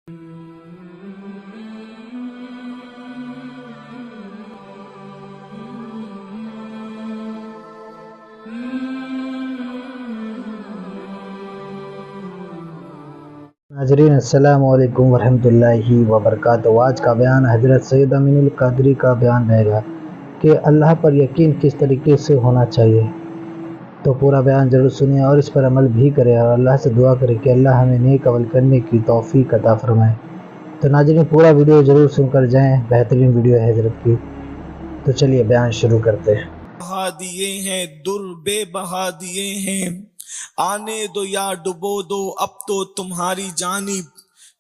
नाज़रीन अस्सलाम वालेकुम वरहमतुल्लाहि वबरकातुहू। आज का बयान हज़रत सैयद अमीनुल क़ादरी का बयान रहेगा कि अल्लाह पर यकीन किस तरीके से होना चाहिए। तो पूरा बयान ज़रूर सुनिए और इस पर अमल भी करें और अल्लाह से दुआ करें कि अल्लाह हमें नेक अमल करने की तौफ़ीक अता फरमाए। तो नाज़रीन पूरा वीडियो ज़रूर सुनकर जाएँ, बेहतरीन वीडियो है हज़रत की। तो चलिए बयान शुरू करते हैं। बहा दिए हैं दुर्बे बहा दिए हैं, आने दो या डुबो दो अब तो तुम्हारी जानिब,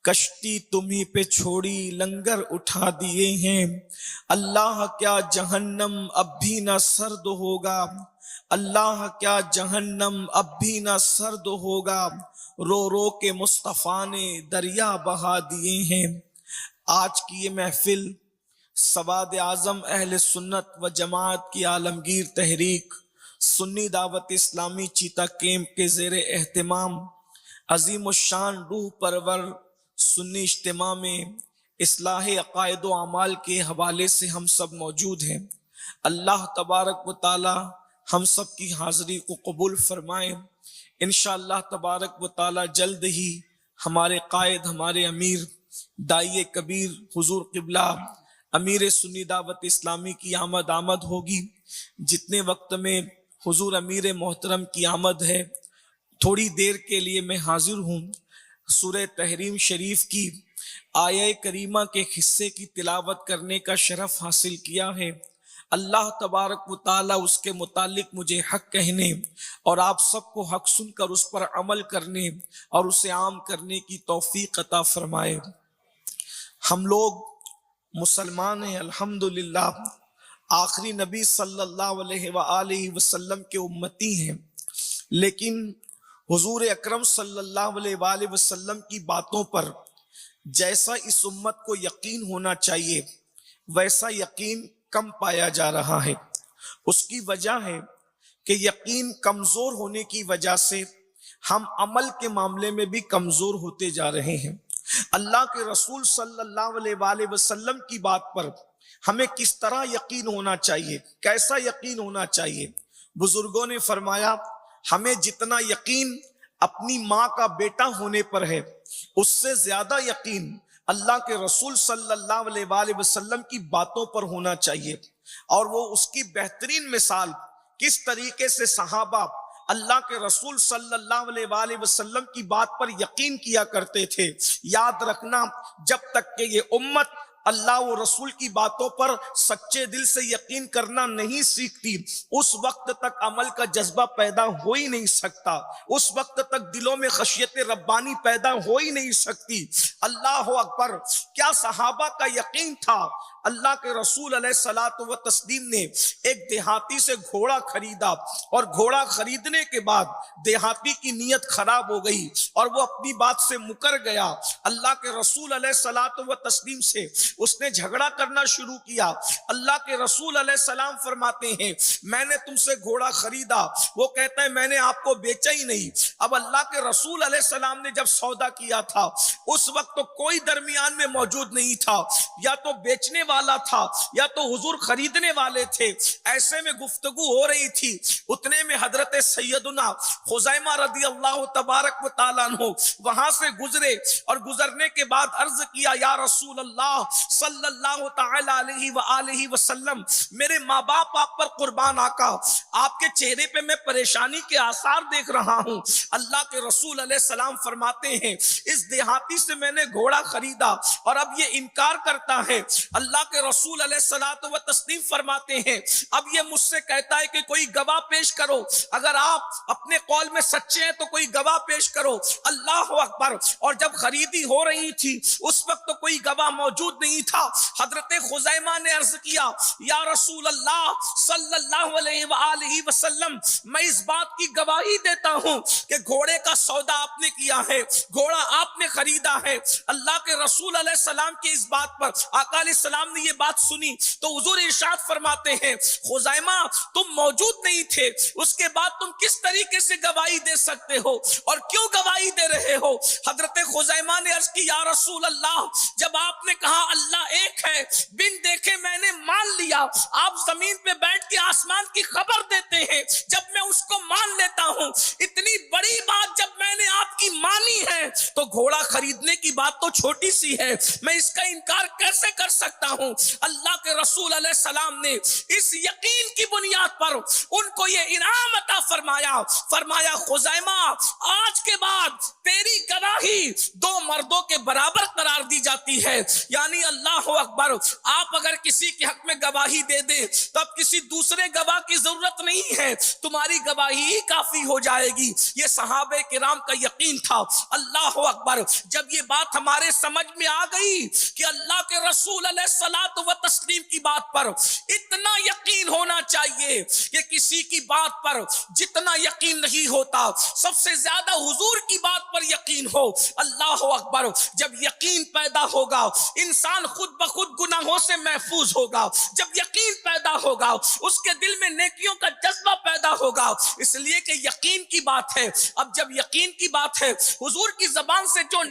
कश्ती तुम्ही पे छोड़ी लंगर उठा दिए हैं। अल्लाह क्या जहन्नम अब भी न सर्द होगा, अल्लाह क्या जहन्नम अब भी न सर्द होगा, रो रो के मुस्तफ़ा ने दरिया बहा दिए हैं। आज की ये महफिल सवाद आज़म अहले सुन्नत व जमात की आलमगीर तहरीक सुन्नी दावत इस्लामी चीता कैंप के ज़ेर एहतमाम अजीम शान रूह परवर सुन्नी इज्तिमा में इस्लाह अक़ायद व अमाल के हवाले से हम सब मौजूद हैं। अल्लाह तबारक व ताला हम सब की हाज़री को कबूल फरमाए। इंशाअल्लाह तबारक व ताला जल्द ही हमारे कायद, हमारे अमीर दाई कबीर हुजूर क़िबला अमीर सुन्नी दावत इस्लामी की आमद होगी। जितने वक्त में हुजूर अमीर मोहतरम की आमद है, थोड़ी देर के लिए मैं हाजिर हूँ। सूरह तहरीम शरीफ की आया करीमा के हिस्से की तिलावत करने का शरफ हासिल किया है। अल्लाह तबारक व ताला उसके मुतालिक मुझे हक कहने और आप सबको हक सुनकर उस पर अमल करने और उसे आम करने की तौफीक अता फरमाए। हम लोग मुसलमान हैं अल्हम्दुलिल्लाह, आखिरी नबी सल्लल्लाहु अलैहि वसल्लम के उम्मती हैं, लेकिन हुजूर अकरम सल्लल्लाहु अलैहि वसल्लम की बातों पर जैसा इस उम्मत को यकीन होना चाहिए वैसा यकीन कम पाया जा रहा है। उसकी वजह है कि यकीन कमजोर होने की वजह से हम अमल के मामले में भी कमजोर होते जा रहे हैं। अल्लाह के रसूल सल्लल्लाहु अलैहि वसल्लम की बात पर हमें किस तरह यकीन होना चाहिए, कैसा यकीन होना चाहिए। बुजुर्गों ने फरमाया, हमें जितना यकीन अपनी माँ का बेटा होने पर है, उससे ज्यादा यकीन अल्लाह के रसूल सल्लल्लाहु अलैहि वसल्लम की बातों पर होना चाहिए। और वो उसकी बेहतरीन मिसाल किस तरीके से सहाबा अल्लाह के रसूल सल्लल्लाहु अलैहि वसल्लम की बात पर यकीन किया करते थे। याद रखना, जब तक कि ये उम्मत अल्लाह और रसूल की बातों पर सच्चे दिल से यकीन करना नहीं सीखती, उस वक्त तक अमल का जज्बा पैदा हो ही नहीं सकता, उस वक्त तक दिलों में खशियत रब्बानी पैदा हो ही नहीं सकती। अल्लाह अकबर, क्या सहाबा का यकीन था। अल्लाह के रसूल अलैहिस्सलातु व तस्लीम ने एक देहाती से घोड़ा खरीदा और घोड़ा खरीदने के बाद देहाती की नीयत खराब हो गई और वो अपनी बात से मुकर गया। अल्लाह के रसूल अलैहिस्सलातु व तस्लीम से उसने झगड़ा करना शुरू किया। अल्लाह के रसूल अलैहिस्सलाम फरमाते हैं, मैंने तुमसे घोड़ा खरीदा। वो कहता है, मैंने आपको बेचा ही नहीं। अब अल्लाह के रसूल अलैहिस्सलाम ने जब सौदा किया था, उस वक्त तो कोई दरमियान में मौजूद नहीं था, या तो बेचने वाला था या तो हुजूर खरीदने वाले थे। ऐसे में गुफ्तगू हो रही थी। उतने में हजरत सैयदुना खुज़ैमा रदी अल्लाह तबारक व तआला अन्हु वहां से गुजरे और गुजरने के बाद अर्ज किया, या रसूल अल्लाह सल्लल्लाहु तआला अलैहि व आलिहि वसल्लम, मेरे माँ बाप आप पर कुर्बान आका, आपके चेहरे पे मैं परेशानी के आसार देख रहा हूँ। अल्लाह के रसूल अलैहिस्सलाम फरमाते हैं, इस देहाती से मैंने घोड़ा खरीदा और अब ये इनकार करता है। अल्लाह के रसूल अलैहिस्सलातु व तस्लीम फरमाते हैं, अब ये मुझसे कहता है कि कोई गवाह पेश करो, अगर आप अपने कौल में सच्चे हैं तो कोई गवाह पेश करो। अल्लाह अकबर। और जब खरीदी हो रही थी उस वक्त तो कोई गवाह मौजूद नहीं था। हजरत खुज़ैमा ने अर्ज किया, या रसूल अल्लाह सल्लल्लाहु अलैहि वसल्लम, मैं इस बात की गवाही देता हूं कि घोड़े का सौदा आपने किया है, घोड़ा आपने खरीदा है। अल्लाह के रसूल अलैहि सलाम की इस बात पर आका अलैहि सलाम ने ये बात सुनी तो हुजूर इरशाद फरमाते हैं, खुज़ैमा तुम मौजूद नहीं थे, उसके बाद तुम किस तरीके से गवाही दे सकते हो और क्यों गवाही दे रहे हो? हजरत खुज़ैमा ने अर्ज की, या रसूल अल्लाह, जब आपने कहा अल्लाह एक है, बिन देखे मैंने मान लिया। आप जमीन पे बैठ के आसमान की खबर देते हैं, जब मैं उसको मान लेता हूं, इतनी बड़ी बात जब मैंने आपकी मानी है तो घोड़ा खरीदने की बात तो छोटी सी है, मैं इसका इनकार कैसे कर सकता हूं? अल्लाह के रसूल अलैहि सलाम ने इस यकीन की बुनियाद पर उनको ये इनाम अता फरमाया, फरमाया खुज़ैमा आज के बाद तेरी गवाही दो मर्दों के बराबर करार दी जाती है। यानी अल्लाह अकबर, आप अगर किसी के हक में गवाही दे दे तो अब किसी दूसरे गवाह की जरूरत नहीं है, तुम्हारी गवाही ही काफी हो जाएगी। ये सहाबे किराम का यकीन था। अल्लाह अकबर, जब ये बात हमारे समझ में आ गई कि अल्लाह के रसूल अलैहिस्सलातु व तस्लीम की बात पर इतना यकीन होना चाहिए कि किसी की बात पर जितना यकीन नहीं होता, सबसे ज्यादा हुजूर की बात पर यकीन हो। अल्लाह अकबर, जब यकीन पैदा होगा इंसान खुद ब खुद गुनाहों से महफूज होगा। जब यकीन पैदा होगा उसके दिल में नेकियों का जज्बा पैदा होगा, इसलिए कि यकीन की बात है। अब जब यकीन की बात है, हुजूर की जबान से जो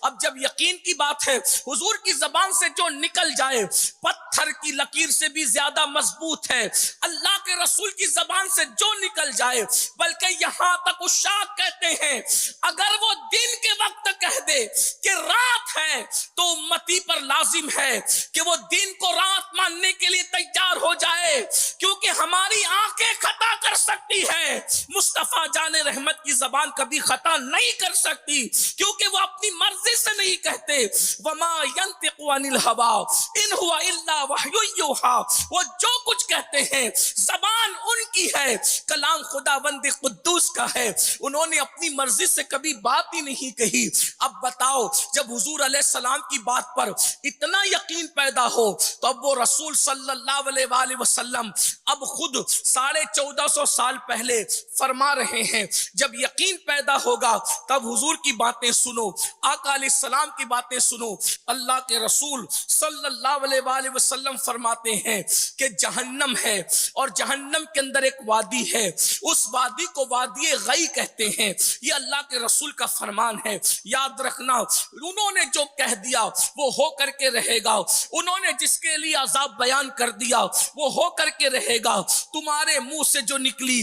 अब जब यकीन की बात है, हुजूर की जबान से जो निकल जाए पत्थर की लकीर से भी ज्यादा मजबूत है। अल्लाह के रसूल की जबान से जो निकल जाए, बल्कि यहां तक उशाक कहते हैं अगर वो दिन के वक्त कह दे कि रात है तो उम्मती पर लाजिम है कि वो दिन को रात मानने के लिए तैयार हो जाए, क्योंकि हमारी आंखें खता कर सकती है, मुस्तफा जाने रहमत की जबान कभी खता नहीं कर सकती, क्योंकि वो अपनी मर्जी से नहीं कहते। वमा यंतिकु अनिल हवा इन हुआ इल्ला वहयु युहा, वो जो कुछ कहते हैं जबान उनकी है, कलाम खुदावंद कुद्दूस का है, उन्होंने अपनी मर्जी से कभी बात ही नहीं कही। अब बताओ, जब हुजूर अलैहिस्सलाम की बात पर इतना यकीन पैदा हो तो अब वो रसूल सल्लल्लाहु अलैहि वसल्लम अब खुद 1450 साल पहले फरमा रहे हैं, जब यकीन पैदा होगा तब हुजूर की बातें सुनो, आका अलैहिस्सलाम की बातें सुनो। अल्लाह के रसूल सल्लल्लाहु अलैहि वसल्लम फरमाते हैं कि जहन्नम है और जहन्नम के अंदर एक वादी है, उस वादी को वादी गई कहते हैं। ये अल्लाह के रसूल का फरमान है, याद रखना। उन्होंने जो कह दिया वो हो करके रहेगा, उन्होंने जिसके लिए अजाब बयान कर दिया वो हो करके रहेगा, तुम्हारे मुंह से जो निकली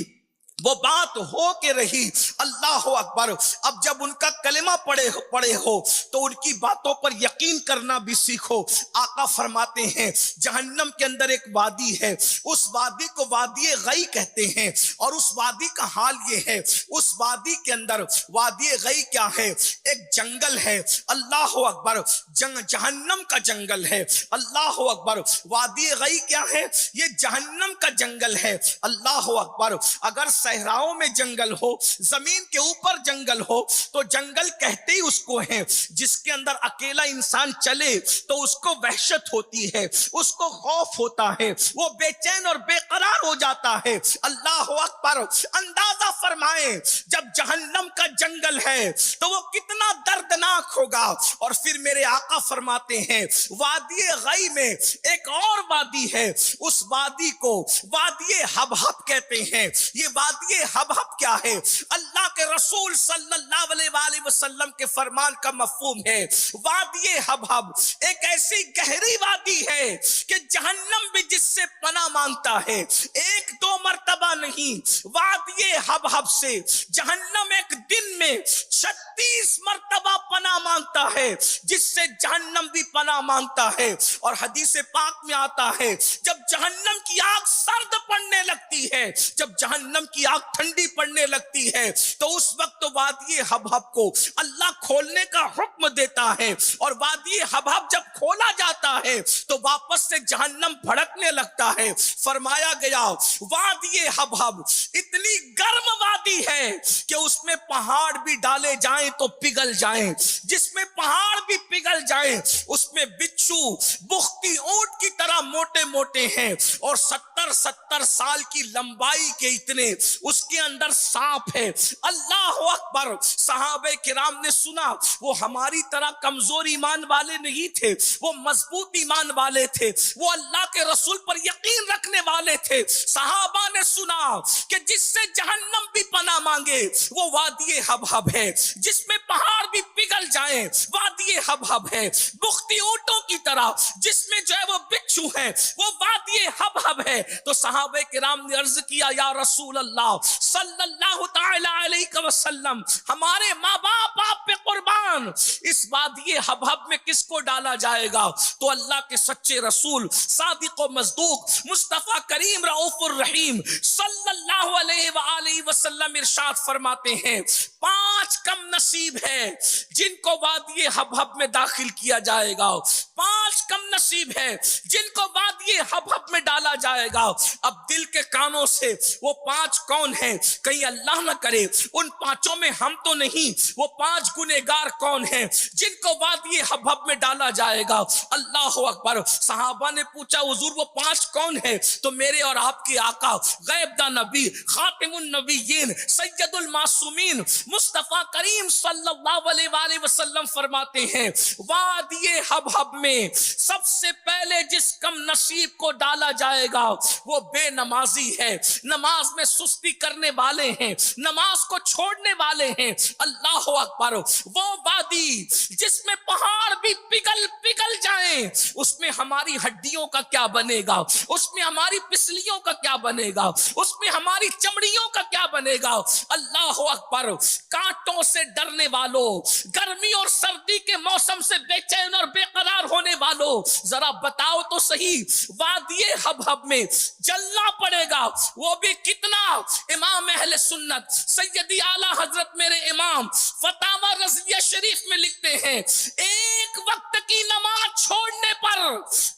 वो बात हो के रही। अल्लाह अकबर, अब जब उनका कलेमा पढ़े हो तो उनकी बातों पर यकीन करना भी सीखो। आका फरमाते हैं जहन्नम के अंदर एक वादी है, उस वादी को वादी गई कहते हैं, और उस वादी का हाल ये है, उस वादी के अंदर वादी गई क्या है? एक जंगल है। अल्लाह अकबर, जहन्नम का जंगल है। अल्लाह अकबर, वादी गई क्या है? ये जहन्नम का जंगल है। अल्लाह अकबर, अगर सहराओं में जंगल हो, जमीन के ऊपर जंगल हो, तो जंगल कहते ही उसको है जिसके अंदर अकेला इंसान चले तो उसको वहशत होती है, उसको खौफ होता है, वो बेचैन और बेकरार हो जाता है। अल्लाह अकबर, अंदाजा फरमाए जब जहन्नम का जंगल है तो वो कितना दर्दनाक होगा। और फिर मेरे आका फरमाते हैं वादी गई में एक और वादी है, उस वादी को वादी हबहब कहते हैं। ये वादी हबहब क्या है? अल्लाह के रसूल सल्लल्लाहु अलैहि वसल्लम के फरमान का मफहूम है, वादी हबहब एक ऐसी गहरी वादी है कि जहन्नम भी जिससे पनाह मांगता है, एक दो मर्तबा नहीं, वादी हबहब से जहन्नम एक दिन में 36 मर्तबा पनाह मांगता है, जिससे जहन्नम भी पनाह मांगता है। और हदीस पाक में आता है जब जहन्नम की आग सर्द पड़ने लगती है, जब जहन्नम की आग ठंडी पड़ने लगती है, तो उस वक्त तो वादी हबहब को अल्लाह खोलने का हुक्म देता है, और वादी हबहब जब खोला जाता है तो वापस से जहन्नम भड़कने लगता है। फरमाया गया वादी हबहब इतनी गर्म वादी है कि उसमें पहाड़ भी डाले जाएं तो पिघल जाएं, जिसमें पहाड़ भी पिघल जाएं, उसमें बिच्छू बुख्ती ऊंट की तरह मोटे मोटे हैं और 70 साल की लंबाई के इतने उसके अंदर सांप है। अल्लाह अकबर। सहाबे किराम ने सुना, वो हमारी तरह कमजोर ईमान वाले नहीं थे, वो मजबूत ईमान वाले थे, वो अल्लाह के रसूल पर यकीन रखने वाले थे। सहाबा ने सुना कि जिससे जहन्नम भी पनाह मांगे वो वादी हबहब है, जिसमें पहाड़ भी पिघल जाए वादी हबहब है, बुख्ती ऊंटों की तरह जिसमें जो है वो बिच्छू है वो वादी हबहब है। तो सहाबे किराम ने अर्ज किया, या रसूल अल्लाह सल्लल्लाहु तआला अलैहि वसल्लम, हमारे माँ बाप आप पे कुर्बान, इस वादी हबहब में किसको डाला जाएगा? तो अल्लाह के सच्चे रसूल सादिक व मज़दूक मुस्तफा करीम रऊफुर रहीम सल्लल्लाहु अलैहि वसल्लम इरशाद फरमाते हैं, 5 कम नसीब है जिनको वादी हबहब में दाखिल किया जाएगा, 5 कम नसीब है जिनको वादी हबहब में डाला जाएगा। अब दिल के कानों से वो 5 कौन है? कहीं अल्लाह न करे उन 5 में हम तो नहीं, वो 5 गुनेगार कौन है जिनको वादी हबहब में डाला जाएगा? अल्लाह अकबर। सहाबा ने पूछा, हुजूर वो 5 कौन है? तो मेरे और आपके आका गैबदा नबी खातिमुन नबीयीन सैयदुल मासूमीन मुस्तफा करीम सल्लल्लाहु अलैहि वसल्लम फरमाते हैं, वादी हबहब में सबसे पहले जिस कम नसीब को डाला जाएगा वो बेनमाजी है, नमाज में सुस्ती करने वाले हैं, नमाज को छोड़ने वाले हैं। अल्लाह अकबर। वो वादी जिसमें पहाड़ भी पिघल पिघल जाए, उसमें हमारी हड्डियों का क्या बनेगा, उसमें हमारी पिसलियों का क्या बनेगा, उसमें हमारी चमड़ियों का क्या बनेगा? अल्लाह अकबर। कांटों से डरने वालों, गर्मी और सर्दी के मौसम से बेचैन और बेकरार होने वालों, जरा बताओ तो सही, वादिये हबहब में जलना पड़ेगा, वो भी कितना? इमाम अहले सुन्नत सैयदी आला हजरत मेरे इमाम फतावा रज़िया शरीफ में लिखते हैं, एक वक्त की नमाज छोड़ने पर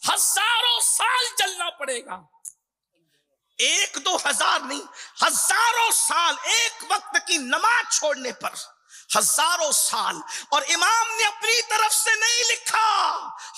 हजारों साल जलना पड़ेगा। 1-2 नहीं, हजारों साल एक वक्त की नमाज छोड़ने पर, हजारों साल। और इमाम ने अपनी तरफ से नहीं लिखा,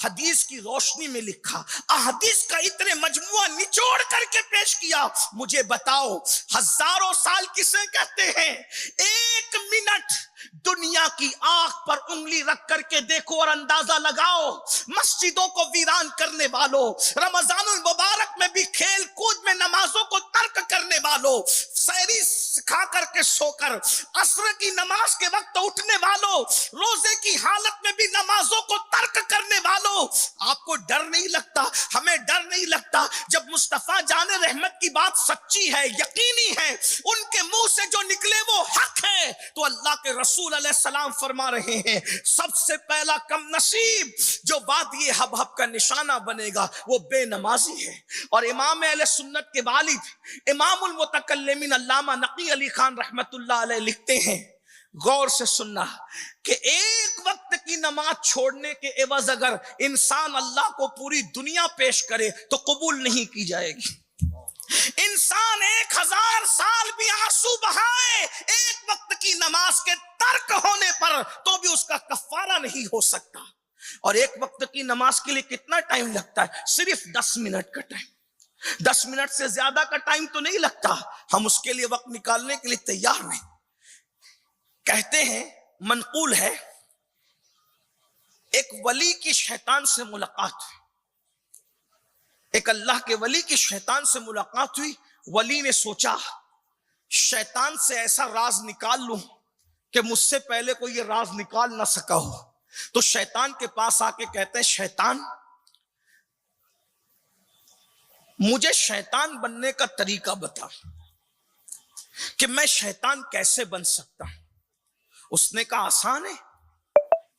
हदीस की रोशनी में लिखा, अहदीस का इतने मजमुआ निचोड़ करके पेश किया। मुझे बताओ हजारों साल किसे कहते हैं? 1 मिनट दुनिया की आंख पर उंगली रख करके देखो और अंदाजा लगाओ, मस्जिदों को वीरान करने वालों, रमजानुल मुबारक में भी खेल कूद में नमाजों को तर्क करने वालों, सैरी खा करके सोकर असर की नमाज के वक्त उठने वालों, रोजे की हालत में भी नमाजों को तर्क करने वालों, आपको डर नहीं लगता? हमें डर नहीं लगता जब मुस्तफा जाने रहमत की बात सच्ची है, यकीनी है, उनके मुंह से जो निकले वो हक है। तो अल्लाह के रसूल अलैहिस्सलाम फरमा रहे हैं, सबसे पहला कम नसीब जो वादी हबहब का निशाना बनेगा वो बेनमाजी है। और इमाम अहले सुन्नत के वालिद इमामुल मुतकल्लिमीन अल्लामा नकी अली खान रहमतुल्लाह अलैह लिखते हैं, गौर से सुनना, कि एक वक्त की नमाज छोड़ने के एवज अगर इंसान अल्लाह को पूरी दुनिया पेश करे तो कबूल नहीं की जाएगी। इंसान 1000 साल भी आंसू बहाए एक वक्त की नमाज के तर्क होने पर तो भी उसका कफारा नहीं हो सकता। और एक वक्त की नमाज के लिए कितना टाइम लगता है? सिर्फ 10 मिनट का टाइम। 10 मिनट से ज्यादा का टाइम तो नहीं लगता, हम उसके लिए वक्त निकालने के लिए तैयार नहीं। कहते हैं, मनकूल है, एक वली की शैतान से मुलाकात हुई, एक अल्लाह के वली की शैतान से मुलाकात हुई। वली ने सोचा शैतान से ऐसा राज निकाल लूं कि मुझसे पहले कोई ये राज निकाल ना सका हो। तो शैतान के पास आके कहते हैं, शैतान मुझे शैतान बनने का तरीका बता कि मैं शैतान कैसे बन सकता हूं। उसने कहा, आसान है,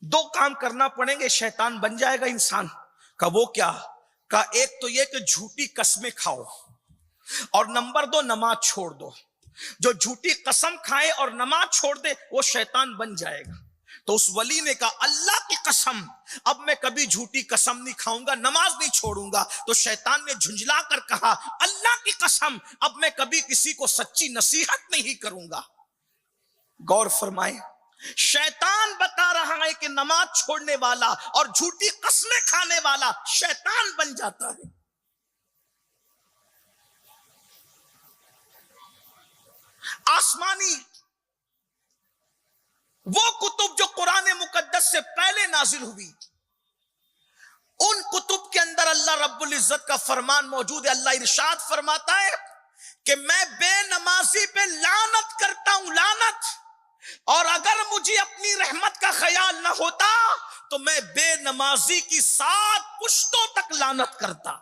2 काम करना पड़ेंगे, शैतान बन जाएगा इंसान। का वो क्या? का एक तो ये कि झूठी कसमें खाओ, और नंबर 2 नमाज छोड़ दो। जो झूठी कसम खाए और नमाज छोड़ दे वो शैतान बन जाएगा। तो उस वली ने कहा, अल्लाह की कसम अब मैं कभी झूठी कसम नहीं खाऊंगा, नमाज नहीं छोड़ूंगा। तो शैतान ने झुंझला कर कहा, अल्लाह की कसम अब मैं कभी किसी को सच्ची नसीहत नहीं करूंगा। गौर फरमाए, शैतान बता रहा है कि नमाज छोड़ने वाला और झूठी कसमें खाने वाला शैतान बन जाता है। आसमानी वो कुतुब जो कुरान मुकद्दस से पहले नाजिल हुई, उन कुतुब के अंदर अल्लाह रब्बुल इज्जत का फरमान मौजूद है। अल्लाह इरशाद फरमाता है कि मैं बेनमाजी पे लानत करता हूं, लानत, और अगर मुझे अपनी रहमत का ख्याल न होता तो मैं बेनमाजी की 7 पुश्तों तक लानत करता।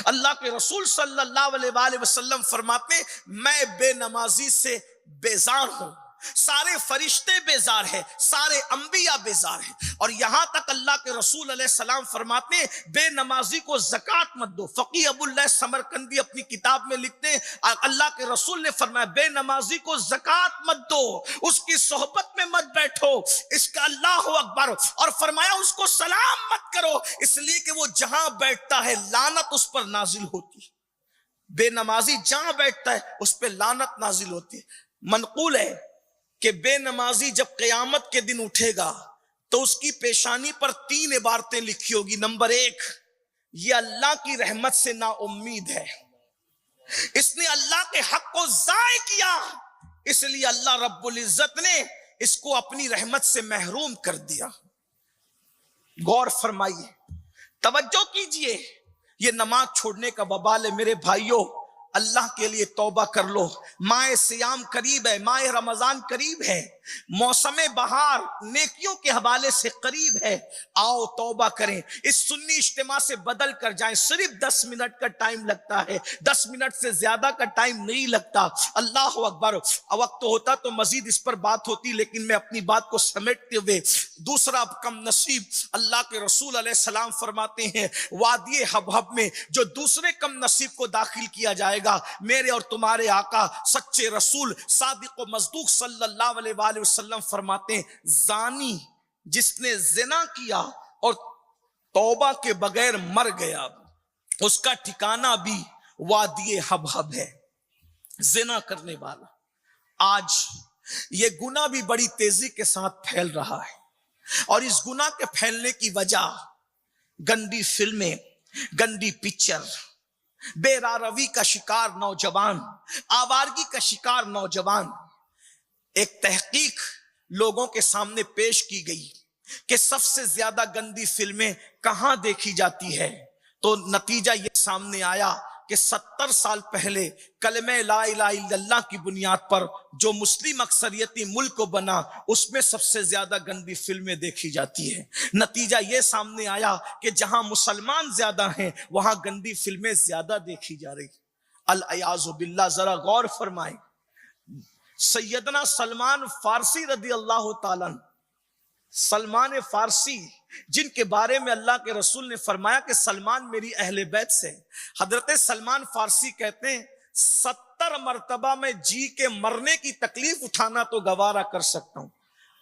अल्लाह के रसूल सल्लल्लाहु अलैहि वसल्लम फरमाते, मैं बेनमाजी से बेजार हूं, सारे फरिश्ते बेजार हैं, सारे अंबिया बेजार हैं। और यहां तक अल्लाह के रसूल अलैहि सलाम फरमाते हैं, बेनमाजी को ज़कात मत दो। फकीह अबुल्लाह समरकंदी अपनी किताब में लिखते हैं, अल्लाह के रसूल ने फरमाया बेनमाजी को ज़कात मत दो, उसकी सोहबत में मत बैठो, इसका अल्लाहु अकबर, और फरमाया उसको सलाम मत करो, इसलिए कि वो जहां बैठता है लानत उस पर नाजिल होती है। बेनमाजी जहां बैठता है उस पर लानत नाजिल होती है। मनकूल है कि बेनमाजी जब क़यामत के दिन उठेगा तो उसकी पेशानी पर 3 इबारतें लिखी होगी। नंबर 1, ये अल्लाह की रहमत से ना उम्मीद है, इसने अल्लाह के हक को ज़ाय किया, इसलिए अल्लाह रब्बुल इज्जत ने इसको अपनी रहमत से महरूम कर दिया। गौर फरमाइए, तवज्जो कीजिए, ये नमाज छोड़ने का वबाल है। मेरे भाइयों, अल्लाह के लिए तौबा कर लो। माह सियाम करीब है, माह रमजान करीब है, मौसम बहार नेकियों के हवाले से करीब है। आओ तौबा करें, इस सुन्नी इज्तिमा से बदल कर जाएं। सिर्फ 10 मिनट का टाइम लगता है, 10 मिनट से ज्यादा का टाइम नहीं लगता। अल्लाह अकबर। वक्त होता तो मजीद इस पर बात होती, लेकिन मैं अपनी बात को समेटते हुए दूसरा कम नसीब, अल्लाह के रसूल अलैहिस्सलाम फरमाते हैं, वादिये हबहब में जो दूसरे कम नसीब को दाखिल किया जाएगा, मेरे और तुम्हारे आका सच्चे रसूल सादिक व मज़दूक सल्लल्लाहु अलैहि वसल्लम फरमाते हैं, जानी जिसने जिना किया और तौबा के बगैर मर गया, उसका ठिकाना भी वादिये हबहब है। जिना करने वाला, आज ये गुनाह भी बड़ी तेजी के साथ फैल रहा है, और इस गुनाह के फैलने की वजह गंदी फिल्में, गंदी पिक्चर, बेरारवी का शिकार नौजवान, आवारगी का शिकार नौजवान। एक तहकीक लोगों के सामने पेश की गई कि सबसे ज्यादा गंदी फिल्में कहां देखी जाती है, तो नतीजा ये सामने आया कि 70 साल पहले कलमे ला इलाहा इल्लल्लाह की बुनियाद पर जो मुस्लिम अक्सरियती मुल्क बना, उसमें सबसे ज्यादा गंदी फिल्में देखी जाती है। नतीजा ये सामने आया कि जहां मुसलमान ज्यादा हैं वहां गंदी फिल्में ज्यादा देखी जा रही। अल अयाज़ु बिल्लाह। जरा गौर फरमाएं, सैयदना सलमान फारसी रदी अल्लाह ताला, सलमान फारसी जिनके बारे में अल्लाह के रसूल ने फरमाया कि सलमान मेरी अहले बैत से, हजरत सलमान फारसी कहते हैं 70 मरतबा में जी के मरने की तकलीफ उठाना तो गवारा कर सकता हूं।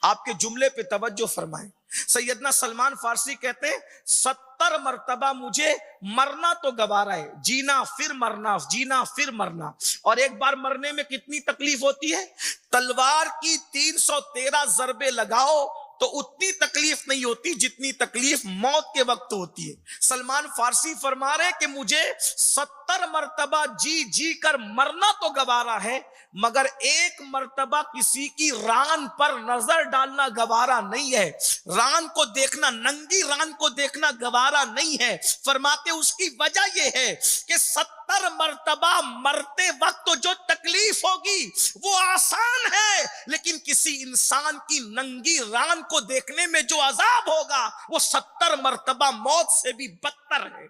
आपके जुमले पे तवज्जो फरमाएं, सैयदना सलमान फारसी कहते हैं 70 मरतबा मुझे मरना तो गवारा है, जीना फिर मरना, जीना फिर मरना। और एक बार मरने में कितनी तकलीफ होती है, तलवार की 313 जरबे लगाओ तो उतनी तकलीफ नहीं होती जितनी तकलीफ मौत के वक्त होती है। सलमान फारसी फरमा रहे कि मुझे 70 मरतबा जी जी कर मरना तो गवारा है, मगर एक मरतबा किसी की रान पर नजर डालना गवारा नहीं है। रान को देखना, नंगी रान को देखना गवारा नहीं है। फरमाते उसकी वजह यह है कि 70 मरतबा मरते वक्त तो जो तकलीफ होगी वो आसान है, लेकिन किसी इंसान की नंगी रान को देखने में जो अजाब होगा वो 70 मरतबा मौत से भी बदतर है।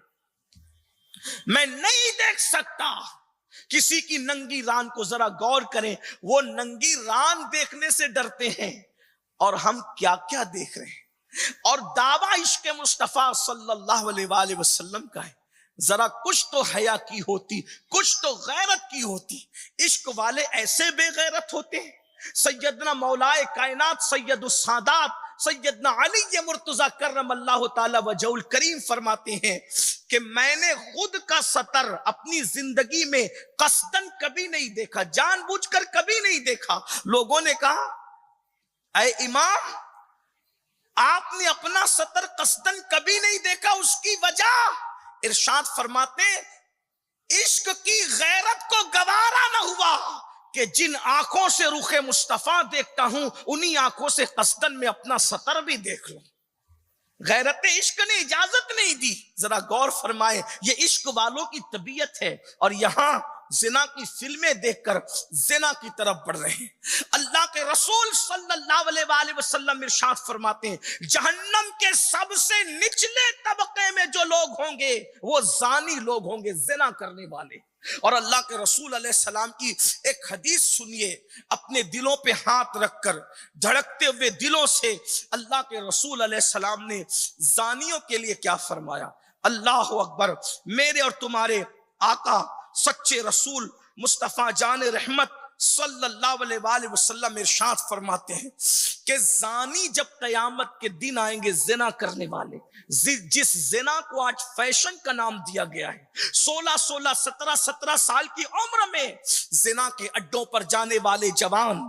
मैं नहीं देख सकता किसी की नंगी रान को। जरा गौर करें, वो नंगी रान देखने से डरते हैं और हम क्या क्या देख रहे हैं। और दावा इश्क मुस्तफा सल्लल्लाहु अलैहि वसल्लम का है। जरा कुछ तो हया की होती, कुछ तो गैरत की होती। इश्क वाले ऐसे बेगैरत होते हैं। सैयदना मौलाए कायनात सैयदुस सादात सैयदना अली मुर्तजा करमल्लाहु ताला वजहुल करीम फरमाते हैं कि मैंने खुद का सतर अपनी जिंदगी में कसदन कभी नहीं देखा, जानबूझकर कभी नहीं देखा। लोगों ने कहा, ऐ इमाम, आपने अपना सतर कसदन कभी नहीं देखा, उसकी वजह? इरशाद फरमाते, عشق کی غیرت کو گوارا نہ ہوا کہ جن آنکھوں سے رخ مصطفیٰ دیکھتا ہوں انہی آنکھوں سے قصدن میں اپنا سطر بھی دیکھ لوں. غیرت عشق نے اجازت نہیں دی. ذرا غور فرمائے، یہ عشق والوں کی طبیعت ہے، اور یہاں زنا کی فلمیں دیکھ کر زنا کی طرف بڑھ رہے ہیں. اللہ کے رسول صلی اللہ علیہ وآلہ وسلم ارشاد فرماتے ہیں جہنم کے سب سے نچلے طبقے میں جو لوگ ہوں گے وہ زانی لوگ ہوں گے، زنا کرنے والے. اور اللہ کے رسول علیہ السلام کی ایک حدیث سنیے، اپنے دلوں پہ ہاتھ رکھ کر دھڑکتے ہوئے دلوں سے اللہ کے رسول علیہ السلام نے زانیوں کے لیے کیا فرمایا. اللہ اکبر. میرے اور تمہارے آقا سچے رسول مصطفیٰ جان رحمت صلی اللہ علیہ وآلہ وسلم ارشاد فرماتے ہیں کہ زانی جب قیامت کے دن آئیں گے، زنا کرنے والے، جس زنا کو آج فیشن کا نام دیا گیا ہے، 16 17 سال کی عمر میں زنا کے اڈوں پر جانے والے جوان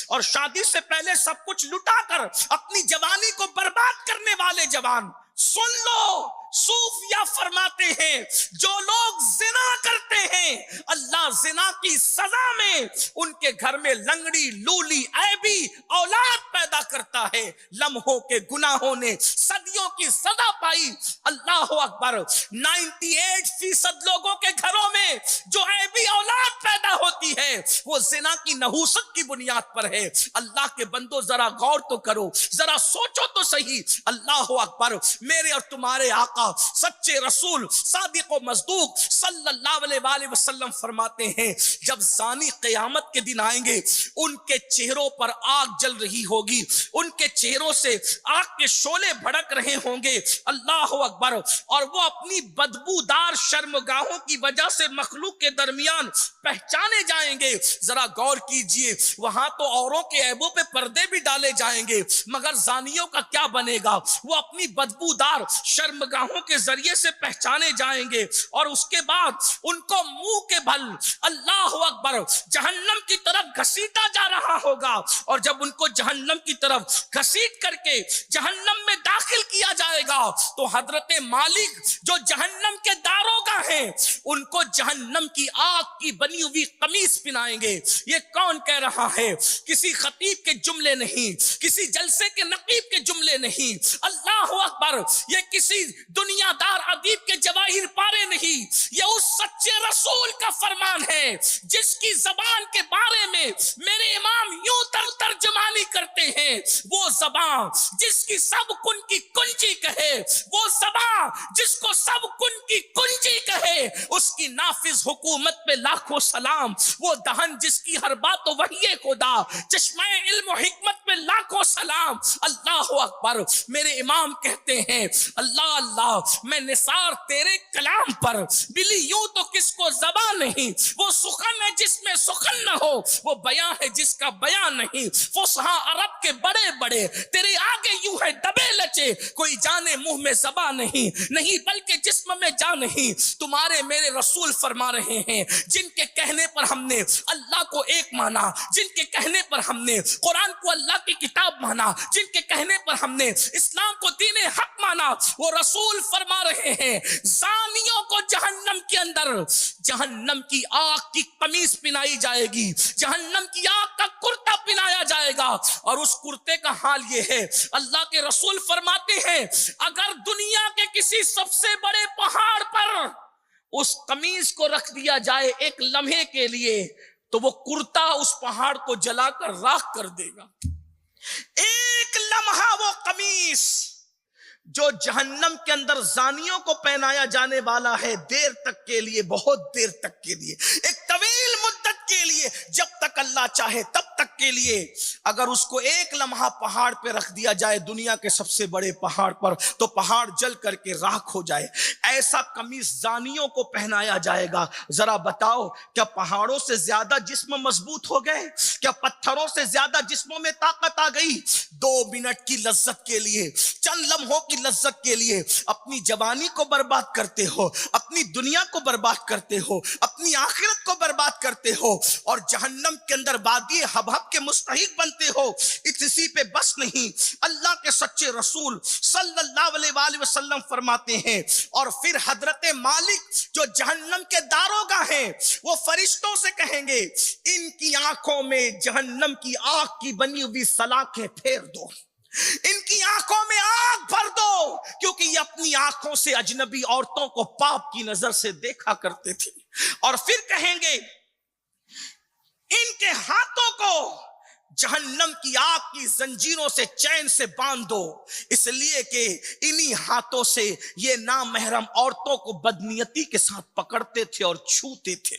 اور شادی سے پہلے سب کچھ لٹا کر اپنی جوانی کو برباد کرنے والے جوان، سن لو، صوفیہ فرماتے ہیں جو لوگ زنا کرتے ہیں اللہ زنا کی سزا میں ان کے گھر میں لنگڑی لولی عیبی اولاد پیدا کرتا ہے. لمحوں کے گناہوں نے صدیوں کی سزا پائی. اللہ اکبر. 98% لوگوں کے گھروں میں جو عیبی اولاد پیدا ہوتی ہے وہ زنا کی نحوست کی بنیاد پر ہے. اللہ کے بندو ذرا غور تو کرو، ذرا سوچو تو صحیح. اللہ اکبر. میرے اور تمہارے آقا سچے رسول صادق و مصدوق صلی اللہ علیہ وآلہ وسلم فرماتے ہیں جب زانی قیامت کے دن آئیں گے ان کے چہروں پر آگ جل رہی ہوگی، ان کے چہروں سے آگ کے شعلے بھڑک رہے ہوں گے. اللہ اکبر. اور وہ اپنی بدبودار شرمگاہوں کی وجہ سے مخلوق کے درمیان پہچانے جائیں گے. ذرا غور کیجئے، وہاں تو اوروں کے عیبوں پہ پردے بھی ڈالے جائیں گے، مگر زانیوں کا کیا بنے گا؟ وہ اپنی بدبودار شرمگاہوں کے ذریعے سے پہچانے جائیں گے اور اس کے بعد ان کو منہ کے بھل اللہ اکبر جہنم کی طرف گھسیٹا جا رہا ہوگا. اور جب ان کو جہنم کی طرف گھسیٹ کر کے جہنم میں داخل کیا جائے گا تو حضرت مالک جو جہنم کے داروغہ ہیں ان کو جہنم کی آگ کی بنی ہوئی قمیص پہنائیں گے. یہ کون کہہ رہا ہے؟ کسی خطیب کے جملے نہیں، کسی جلسے کے نقیب کے جملے نہیں. اللہ اکبر. یہ کسی دنیا دار ادیب کے جواہر پارے نہیں، یہ اس سچے رسول کا فرمان ہے جس کی زبان کے بارے میں میرے امام یوں ترجمانی کرتے ہیں، وہ زبان جس کی سب کن کی کنجی کہے، وہ زبان جس کو سب کن کی کنجی کہے، اس کی نافذ حکومت پہ لاکھوں سلام. وہ دہن جس کی ہر بات وحی خدا، چشمہ علم و حکمت پہ لاکھوں سلام. اللہ اکبر. میرے امام کہتے ہیں اللہ اللہ میں نثار تیرے کلام پر، بلی یوں تو کس کو زبان نہیں، وہ سخن ہے جس میں سخن نہ ہو، وہ بیان ہے جس کا بیان نہیں. فصحا عرب کے بڑے بڑے تیرے آگے یوں ہے دبے لچے، کوئی جانے منہ میں زبان نہیں بلکہ جسم میں جان نہیں. تمہارے میرے رسول فرما رہے ہیں جن کے کہنے پر ہم نے اللہ کو ایک مانا، جن کے کہنے پر ہم نے قرآن کو اللہ کی کتاب مانا، جن کے کہنے پر ہم نے اسلام کو دین حق مانا، وہ رسول فرما رہے ہیں زانیوں کو جہنم کے اندر جہنم کی آگ کی قمیص پہنائی جائے گی، جہنم کی آگ کا کرتا پہنایا جائے گا. اور اس کرتے کا حال یہ ہے، اللہ کے رسول فرماتے ہیں اگر دنیا کے کسی سب سے بڑے پہاڑ پر اس قمیص کو رکھ دیا جائے ایک لمحے کے لیے تو وہ کرتا اس پہاڑ کو جلا کر راکھ کر دے گا. ایک لمحہ وہ قمیص جو جہنم کے اندر زانیوں کو پہنایا جانے والا ہے، دیر تک کے لیے، بہت دیر تک کے لیے، ایک طویل مدت کے لیے، جب تک اللہ چاہے تب تک کے لیے، اگر اس کو ایک لمحہ پہاڑ پہ رکھ دیا جائے دنیا کے سب سے بڑے پہاڑ پر تو پہاڑ جل کر کے راکھ ہو جائے. ایسا قمیص زانیوں کو پہنایا جائے گا. ذرا بتاؤ کیا پہاڑوں سے زیادہ جسم مضبوط ہو گئے؟ کیا پتھروں سے زیادہ جسموں میں طاقت آ گئی؟ 2 منٹ کی لذت کے لیے، چند لمحوں کی لذت کے لیے اپنی جوانی کو برباد کرتے ہو، اپنی دنیا کو برباد کرتے ہو، اپنی آخرت کو برباد کرتے ہو، اور جہنم کے اندر وادی حبہ हक के मुस्तहिक बनते हो। इसी पे बस नहीं, अल्लाह के सच्चे रसूल सल्लल्लाहु अलैहि वसल्लम फरमाते हैं, और फिर हजरत मालिक जो जहन्नम के दारोगा हैं, वो फरिश्तों से कहेंगे इनकी आंखों में जहन्नम की आग की बनी हुई सलाखें फेर दो, इनकी आंखों में आग भर दो, क्योंकि ये अपनी आंखों से अजनबी औरतों को पाप की नजर से देखा करते थे। और फिर कहेंगे इनके हाथों को जहन्नम की आग की जंजीरों से चैन से बांध दो, इसलिए कि इन्हीं हाथों से ये नामहरम औरतों को बदनियती के साथ पकड़ते थे और छूते थे।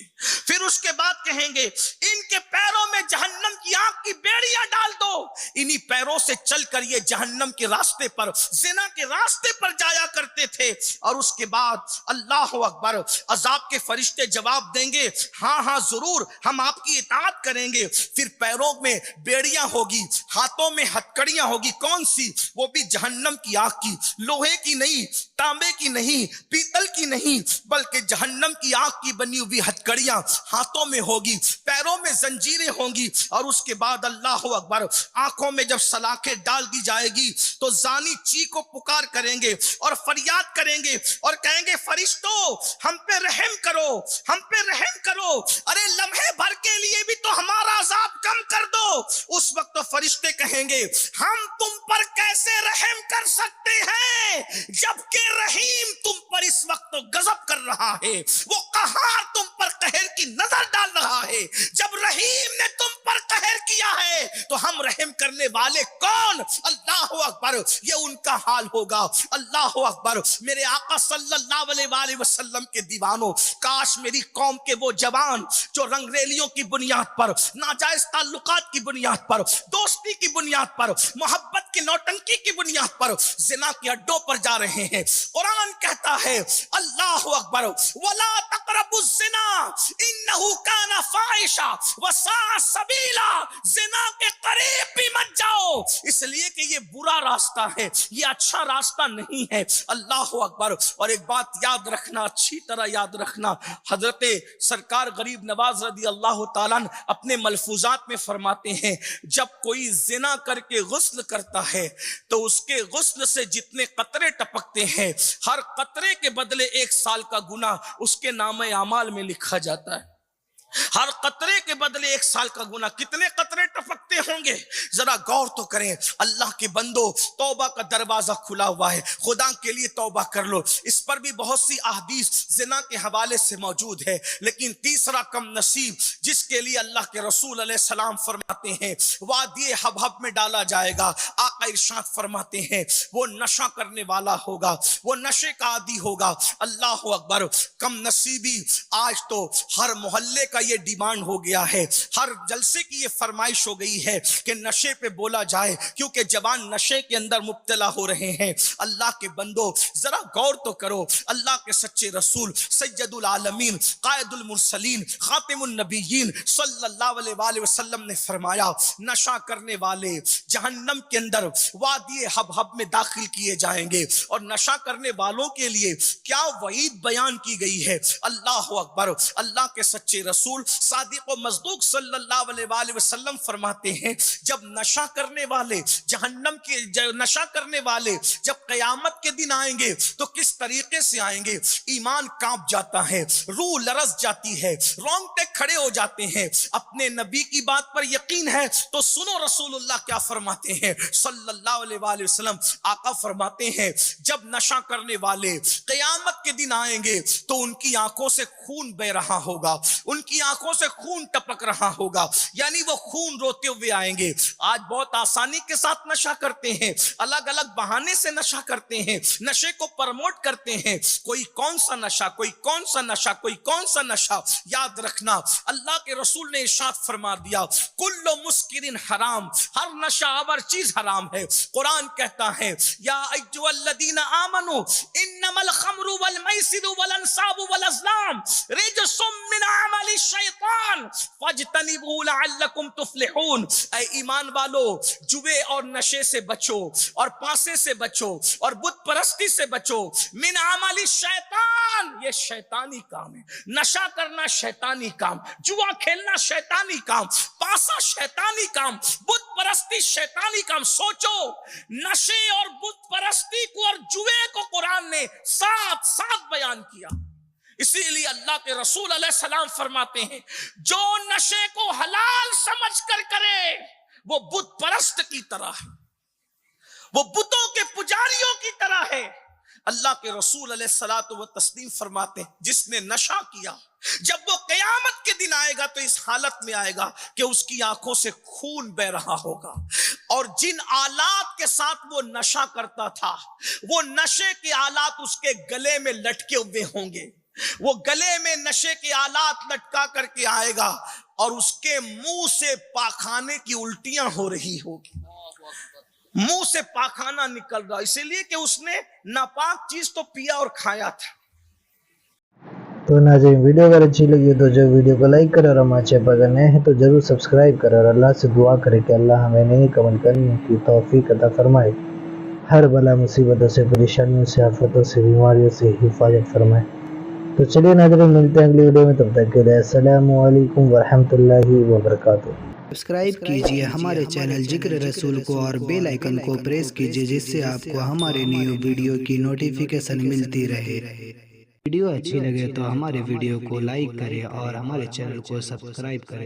फिर उसके बाद कहेंगे इनके पैरों में जहन्नम की आग की बेड़ियां डाल दो, इन्हीं पैरों से चलकर ये जहन्नम के रास्ते पर, जिना के रास्ते पर जाया करते थे। और उसके बाद अल्लाह अकबर, अजाब के फरिश्ते जवाब देंगे हाँ हाँ जरूर हम आपकी इताअत करेंगे। फिर पैरों में बेड़ियां होगी, हाथों में हथकड़ियां होगी, कौन सी? वो भी जहन्नम की आग की, लोहे की नहीं, तांबे की नहीं, पीतल की नहीं, बल्कि जहन्नम की आग की बनी हुई हथकड़ियां हाथों में होगी, पैरों में जंजीरें होंगी। और उसके बाद अल्लाह अकबर, आंखों में जब सलाखें डाल दी जाएगी तो जानी चीखो पुकार करेंगे और फरियाद करेंगे और कहेंगे फरिश्तों हम पे रहम करो, हम पे रहम करो, अरे लम्हे भर के लिए भी तो हमारा अजाब कम कर दो। उस वक्त तो फरिश्ते कहेंगे हम तुम पर कैसे रहम कर सकते हैं, जबकि रहीम तुम पर इस वक्त तो गजब कर रहा है, वो कहार तुम पर कहर की नजर डाल रहा है। जब रहीम ने तुम पर कहर किया है तो हम रहम करने वाले कौन? अल्लाह अकबर, ये उनका हाल होगा। अल्लाह अकबर, मेरे आका सल्लल्लाहु अलैहि वसल्लम के दीवानों, काश मेरी कौम के वो जवान जो रंगरेलियों की बुनियाद पर, नाजायज ताल्लुकात की बुनियाद पर, दोस्ती की बुनियाद पर, मोहब्बत की नौटंकी की बुनियाद पर जिना के अड्डों पर जा रहे हैं। कुरान कहता है अल्लाह अकबर, वला तक़रबुज़ ज़िना इन्नहु काना फ़ाहिशा व साअ सबीला, जिना के करीब भी मत जाओ, इसलिए कि ये बुरा रास्ता है, ये अच्छा रास्ता नहीं है। अल्लाह अकबर। और एक बात याद रखना, अच्छी तरह याद रखना, हजरत सरकार गरीब नवाज रदी अल्लाह ताला अन्हु अपने मलफूजात में फरमाते हैं जब कोई जिना करके गुस्ल करता है तो उसके गुस्ल से जितने कतरे टपकते हैं, हर कतरे के बदले 1 साल का गुनाह उसके नामे अमाल में लिखा जाता है। हर कतरे के बदले 1 साल का गुनाह। कितने कतरे टपकते होंगे, जरा गौर तो करें। अल्लाह के बंदो, तौबा का दरवाजा खुला हुआ है, खुदा के लिए तौबा कर लो। इस पर भी बहुत सी अहदीस जिना के हवाले से मौजूद है। लेकिन तीसरा कम नसीब जिसके लिए अल्लाह के रसूल अलैहि सलाम फरमाते हैं वादी हबहब में डाला जाएगा। आका इरशाद फरमाते हैं वो नशा करने वाला होगा, वो नशे का आदी होगा। अल्लाह अकबर। कम नसीबी आज तो हर मोहल्ले का ये डिमांड हो गया है, हर जलसे की ये फरमाइश हो गई है कि नशे पे बोला जाए, क्योंकि जवान नशे के अंदर मुब्तला हो रहे हैं। अल्लाह के बंदो जरा गौर तो करो, अल्लाह के सच्चे रसूल सैयदुल आलमीन कायदुल मुरसलीन खातिमुन नबिय्यीन सल्लल्लाहु अलैहि वसल्लम ने फरमाया नशा करने वाले जहन्नम के अंदर वादी हबहब में दाखिल किए जाएंगे। और नशा करने वालों के लिए क्या वईद बयान की गई है। अल्लाह अकबर। अल्लाह के सच्चे रसूल सादिक व मज़दूक सल्लल्लाहु अलैहि वसल्लम फरमाते हैं जब नशा करने वाले जहन्नम के नशा करने वाले जब कयामत के दिन आएंगे तो किस तरीके से आएंगे। ईमान कांप जाता है, रूह लरस जाती है, रोंगटे खड़े हो जाते हैं। अपने नबी की बात पर यकीन है तो सुनो रसूलुल्लाह क्या फरमाते हैं सल्लल्लाहु अलैहि वसल्लम। आका फरमाते हैं जब नशा करने वाले कयामत के दिन आएंगे तो उनकी आंखों से खून बह रहा होगा, उनकी आंखों से खून टपक रहा होगा, यानी वो खून रोते हुए आएंगे। आज बहुत आसानी के साथ नशा करते हैं, अलग अलग बहाने से नशा करते हैं, नशे को प्रमोट करते हैं। कोई कौन सा नशा, कोई कौन सा नशा, कोई कौन सा नशा। याद रखना अल्लाह के रसूल ने इरशाद फरमा दिया कुल्लु मुस्किरिन हराम, हर नशा आवर चीज हराम है। कुरान कहता है या अय्युहल्लज़ीना आमनू इन्न इन्नमल खम्रु वल मैसिरु वल अंसाबु वल अज़लाम रिजसुम मिन अमलि शैतान फज्तनिबू लअल्लकुम तुफ्लिहून। ऐ ईमान वालो, जुए और नशे से बचो और पासे से बचो और बुत परस्ती से बचो। मिन अमलि शैतान, ये शैतानी काम है। नशा करना शैतानी काम, जुआ खेलना शैतानी काम, पासा शैतानी काम, बुत परस्ती शैतानी काम। सोचो, नशे और बुत परस्ती को और जुए को कुरान ने साथ साथ बयान किया। इसीलिए अल्लाह के रसूल अलैहिस्सलाम फरमाते हैं, जो नशे को हलाल समझकर करे वो बुत परस्त की तरह है, वो बुतों के पुजारियों की तरह है। अल्लाह के रसूल अलैहिस्सलातु व तस्लीम फरमाते हैं, जिसने नशा किया जब वो क़यामत के दिन आएगा तो इस हालत में आएगा कि उसकी आंखों से खून बह रहा होगा, और जिन आलात के साथ वो नशा करता था वो नशे के आलात उसके गले में लटके हुए होंगे। वो गले में नशे के आलात लटका करके आएगा और उसके मुंह से पाखाने की उल्टियां हो रही होगी, मुंह से पाखाना निकल रहा, इसलिए कि उसने नापाक चीज तो पिया और खाया था। तो नाज़रीन, वीडियो अगर अच्छी लगी तो जो वीडियो को लाइक करें और हमारे चैनल पर अगर नए हैं तो ज़रूर सब्सक्राइब करें और अल्लाह से दुआ करें कि अल्लाह हमें नई कमल करने की तौफीक अता फरमाए, हर बला मुसीबतों से, परेशानियों से, आफतों से, बीमारियों से हिफाजत फरमाए। तो चलिए नाज़रीन, मिलते हैं अगली वीडियो में, तब तक के लिए अस्सलामु अलैकुम वरहमतुल्लाहि वबरकातुहू। सब्सक्राइब कीजिए हमारे चैनल जिक्र रसूल को और बेल आइकन को प्रेस कीजिए, जिससे आपको हमारे न्यू वीडियो की नोटिफिकेशन मिलती रहे। वीडियो अच्छी लगे तो हमारे वीडियो को लाइक करें और हमारे चैनल को सब्सक्राइब करें।